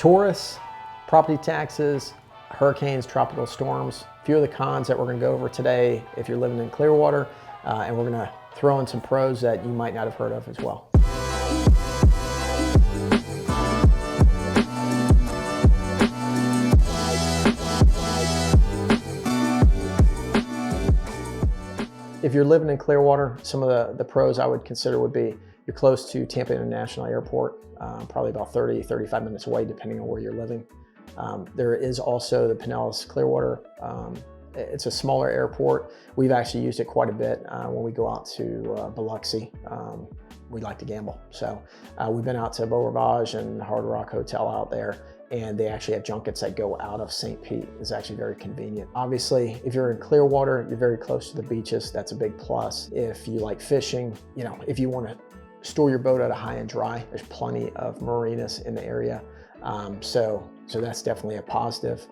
Tourists, property taxes, hurricanes, tropical storms, a few of the cons that we're going to go over today if you're living in Clearwater, and we're going to throw in some pros that you might not have heard of as well. If you're living in Clearwater, some of the pros I would consider would be you're close to Tampa International Airport, probably about 35 minutes away depending on where you're living. There is also the Pinellas Clearwater. It's a smaller airport. We've actually used it quite a bit when we go out to Biloxi. We like to gamble. So we've been out to Beau Rivage and Hard Rock Hotel out there, and they actually have junkets that go out of St. Pete. It's actually very convenient. Obviously, if you're in Clearwater, you're very close to the beaches. That's a big plus. If you like fishing, you know, if you want to store your boat at a high and dry, there's plenty of marinas in the area. So that's definitely a positive.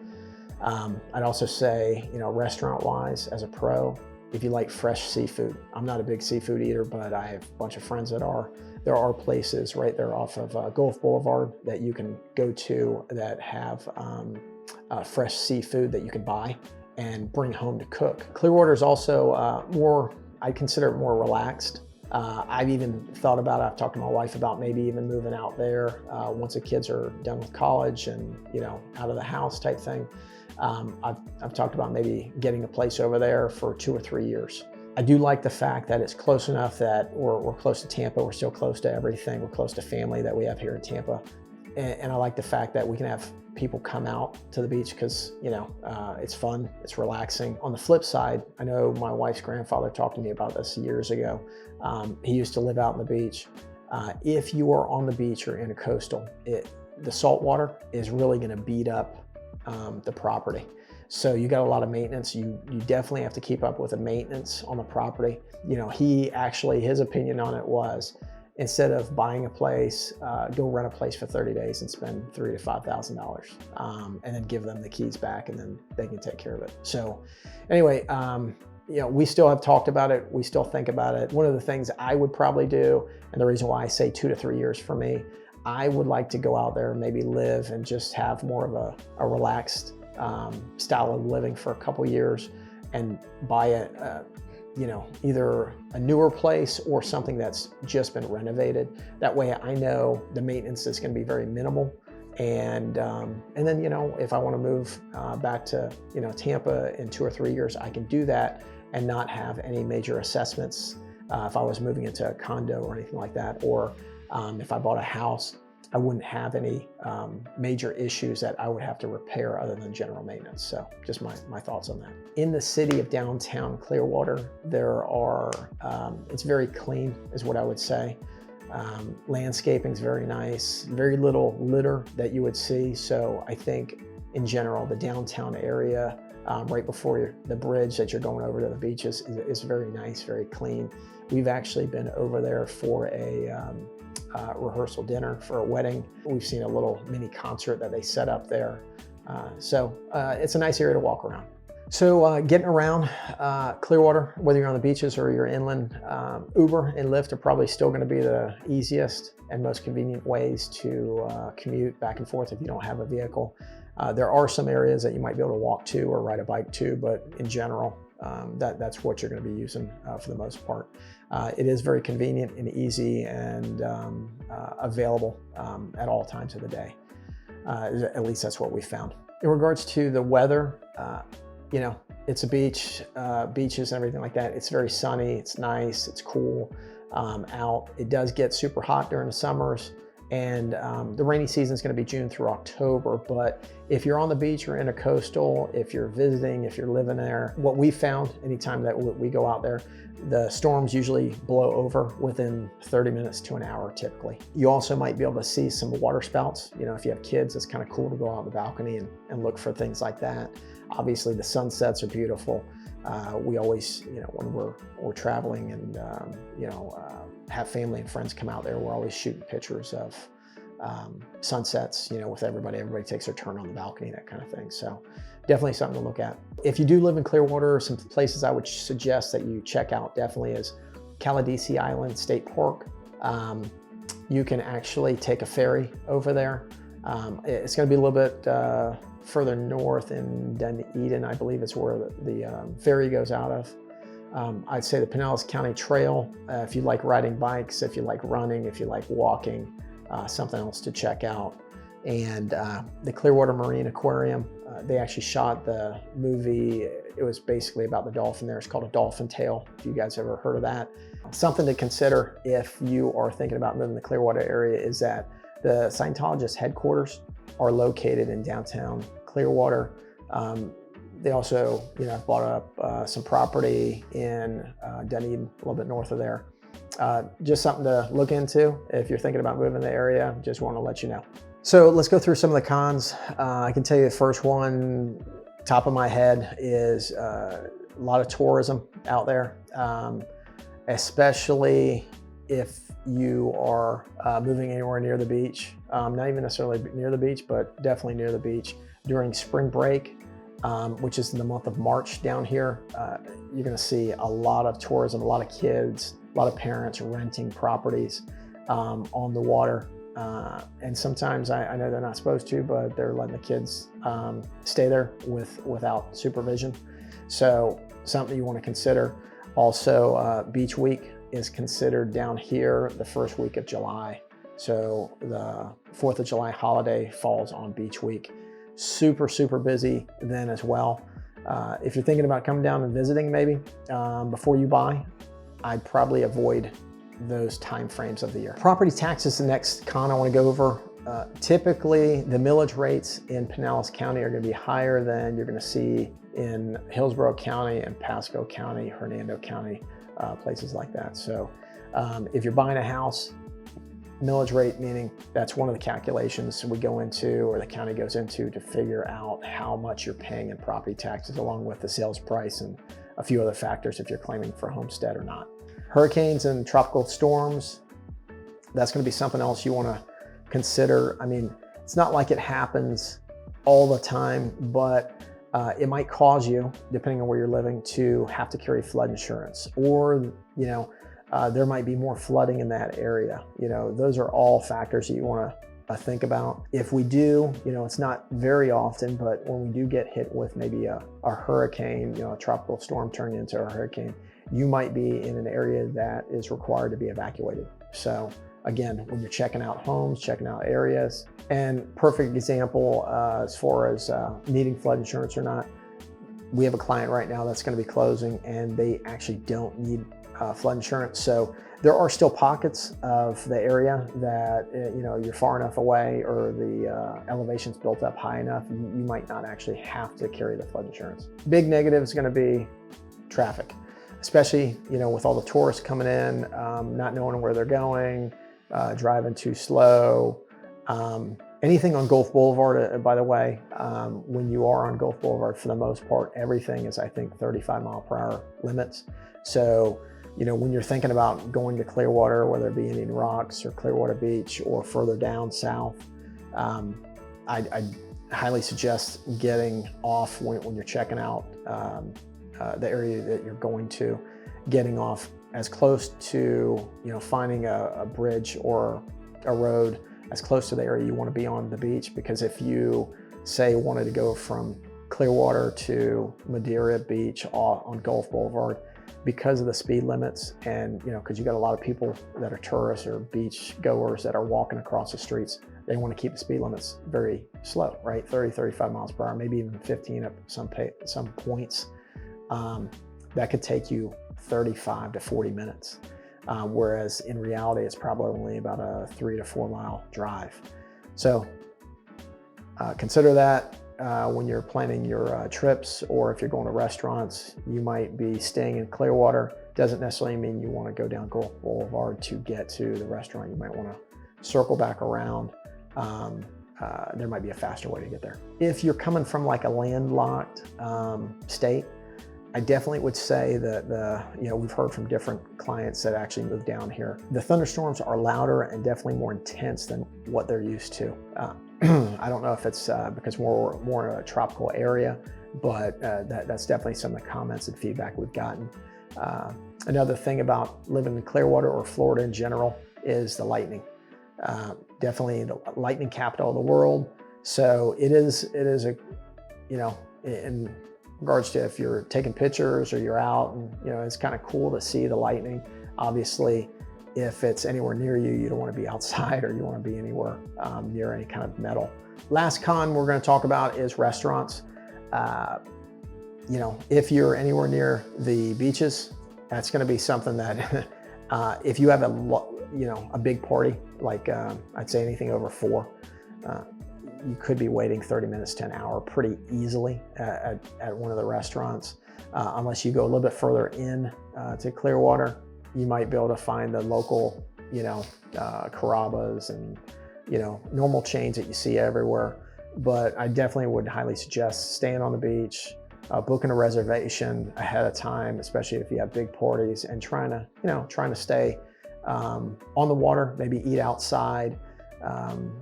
I'd also say, you know, restaurant-wise, as a pro, if you like fresh seafood. I'm not a big seafood eater, but I have a bunch of friends that are. There are places right there off of Gulf Boulevard that you can go to that have fresh seafood that you can buy and bring home to cook. Clearwater is also more, I consider it more relaxed. I've even thought about, I've talked to my wife about maybe even moving out there once the kids are done with college and, you know, out of the house type thing. I've talked about maybe getting a place over there for 2 or 3 years. I do like the fact that it's close enough that we're close to Tampa. We're still close to everything. We're close to family that we have here in Tampa. And I like the fact that we can have people come out to the beach because, you know, it's fun, it's relaxing. On the flip side, I know my wife's grandfather talked to me about this years ago. He used to live out on the beach. If you are on the beach or in a coastal, the salt water is really going to beat up the property. So you got a lot of maintenance. You definitely have to keep up with the maintenance on the property. You know, his opinion on it was, instead of buying a place, go rent a place for 30 days and spend $3,000 to $5,000, and then give them the keys back, and then they can take care of it. So anyway, you know, we still have talked about it. We still think about it. One of the things I would probably do, and the reason why I say 2 to 3 years for me, I would like to go out there and maybe live and just have more of a relaxed style of living for a couple years, and buy you know, either a newer place or something that's just been renovated. That way I know the maintenance is going to be very minimal. And then, you know, if I want to move back to, you know, Tampa in 2 or 3 years, I can do that and not have any major assessments if I was moving into a condo or anything like that. Or if I bought a house, I wouldn't have any major issues that I would have to repair other than general maintenance. So just my thoughts on that. In the city of downtown Clearwater, there are, it's very clean is what I would say. Landscaping is very nice, very little litter that you would see. So I think in general, the downtown area, right before the bridge that you're going over to the beaches is very nice, very clean. We've actually been over there for a rehearsal dinner for a wedding. We've seen a little mini concert that they set up there. So it's a nice area to walk around. So getting around Clearwater, whether you're on the beaches or you're inland, Uber and Lyft are probably still going to be the easiest and most convenient ways to commute back and forth if you don't have a vehicle. There are some areas that you might be able to walk to or ride a bike to, but in general, that's what you're going to be using for the most part. It is very convenient and easy and available at all times of the day. At least that's what we found. In regards to the weather, you know, it's a beach, beaches and everything like that. It's very sunny, it's nice, it's cool out. It does get super hot during the summers, and the rainy season is going to be June through October. But if you're on the beach or in a coastal, if you're visiting, if you're living there, what we found anytime that we go out there, the storms usually blow over within 30 minutes to an hour typically. You also might be able to see some water spouts. You know, if you have kids, it's kind of cool to go out on the balcony and look for things like that. Obviously the sunsets are beautiful. We always, you know, when we're traveling and, you know, have family and friends come out there, we're always shooting pictures of sunsets, you know, with everybody. Everybody takes their turn on the balcony, that kind of thing. So definitely something to look at. If you do live in Clearwater, some places I would suggest that you check out definitely is Caladesi Island State Park. You can actually take a ferry over there It's going to be a little bit further north in Dunedin, I believe is where the ferry goes out of. I'd say the Pinellas County Trail, if you like riding bikes, if you like running, if you like walking, something else to check out. And the Clearwater Marine Aquarium, they actually shot the movie. It was basically about the dolphin there. It's called A Dolphin Tale, if you guys ever heard of that. Something to consider if you are thinking about moving to the Clearwater area is that the Scientologist headquarters are located in downtown Clearwater. They also, bought up some property in Dunedin, a little bit north of there. Just something to look into if you're thinking about moving to the area. Just want to let you know. So let's go through some of the cons. I can tell you the first one, top of my head, is a lot of tourism out there, especially if you are moving anywhere near the beach. Not even necessarily near the beach, but definitely near the beach. During spring break, which is in the month of March down here, you're going to see a lot of tourism, a lot of kids, a lot of parents renting properties on the water. And sometimes I know they're not supposed to, but they're letting the kids stay there without supervision. So something you want to consider. Also, Beach Week is considered down here the first week of July. So the 4th of July holiday falls on Beach Week. Super, super busy then as well. If you're thinking about coming down and visiting maybe before you buy, I'd probably avoid those time frames of the year. Property tax is the next con I want to go over. Typically, the millage rates in Pinellas County are going to be higher than you're going to see in Hillsborough County and Pasco County, Hernando County, places like that. So if you're buying a house, millage rate, meaning that's one of the calculations we go into, or the county goes into, to figure out how much you're paying in property taxes, along with the sales price and a few other factors if you're claiming for homestead or not. Hurricanes and tropical storms, that's going to be something else you want to consider. I mean, it's not like it happens all the time, but it might cause you, depending on where you're living, to have to carry flood insurance, or there might be more flooding in that area. Those are all factors that you want to think about. If we do, it's not very often, but when we do get hit with maybe a hurricane, a tropical storm turning into a hurricane, you might be in an area that is required to be evacuated. So again, when you're checking out homes, checking out areas, and perfect example as far as needing flood insurance or not, we have a client right now that's going to be closing, and they actually don't need flood insurance. So there are still pockets of the area that you're far enough away, or the elevation's built up high enough, you might not actually have to carry the flood insurance. Big negative is going to be traffic, especially with all the tourists coming in, not knowing where they're going, driving too slow. Anything on Gulf Boulevard, by the way, when you are on Gulf Boulevard, for the most part, everything is, I think, 35-mile-per-hour limits. So when you're thinking about going to Clearwater, whether it be Indian Rocks or Clearwater Beach or further down south, I highly suggest getting off when you're checking out the area that you're going to, getting off as close to, finding a bridge or a road as close to the area you want to be on the beach. Because if you, say, wanted to go from Clearwater to Madeira Beach on Gulf Boulevard, because of the speed limits, and because you got a lot of people that are tourists or beach goers that are walking across the streets, they want to keep the speed limits very slow, right? 30, 35 miles per hour, maybe even 15 at some points. That could take you 35 to 40 minutes. Whereas in reality, it's probably only about a 3 to 4 mile drive. So consider that when you're planning your trips, or if you're going to restaurants. You might be staying in Clearwater. Doesn't necessarily mean you want to go down Gulf Boulevard to get to the restaurant. You might want to circle back around. There might be a faster way to get there. If you're coming from like a landlocked state, I definitely would say that we've heard from different clients that actually moved down here. The thunderstorms are louder and definitely more intense than what they're used to. I don't know if it's because we're in a tropical area, but that's definitely some of the comments and feedback we've gotten. Another thing about living in Clearwater or Florida in general is the lightning. definitely the lightning capital of the world. So it is a, you know, in regards to if you're taking pictures or you're out, and you know, it's kind of cool to see the lightning. Obviously, if it's anywhere near you, you don't want to be outside, or you want to be anywhere near any kind of metal. Last con we're going to talk about is restaurants. You know, if you're anywhere near the beaches, that's going to be something that if you have a big party, like I'd say anything over 4, you could be waiting 30 minutes to an hour pretty easily at one of the restaurants. Unless you go a little bit further in to Clearwater, you might be able to find the local, you know, Carrabba's and, you know, normal chains that you see everywhere. But I definitely would highly suggest staying on the beach, booking a reservation ahead of time, especially if you have big parties, and trying to stay on the water, maybe eat outside.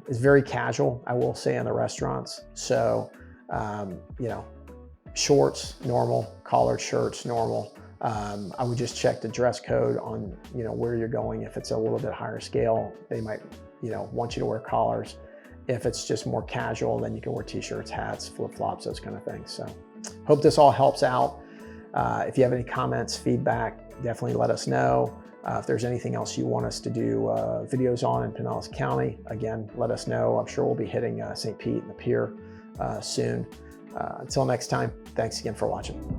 It's very casual, I will say, in the restaurants. So, you know, shorts, normal, collared shirts, normal. I would just check the dress code on, you know, where you're going. If it's a little bit higher scale, they might, you know, want you to wear collars. If it's just more casual, then you can wear t-shirts, hats, flip-flops, those kind of things. So hope this all helps out. If you have any comments, feedback, definitely let us know. If there's anything else you want us to do videos on in Pinellas County, again, let us know. I'm sure we'll be hitting St. Pete and the pier soon. Until next time, thanks again for watching.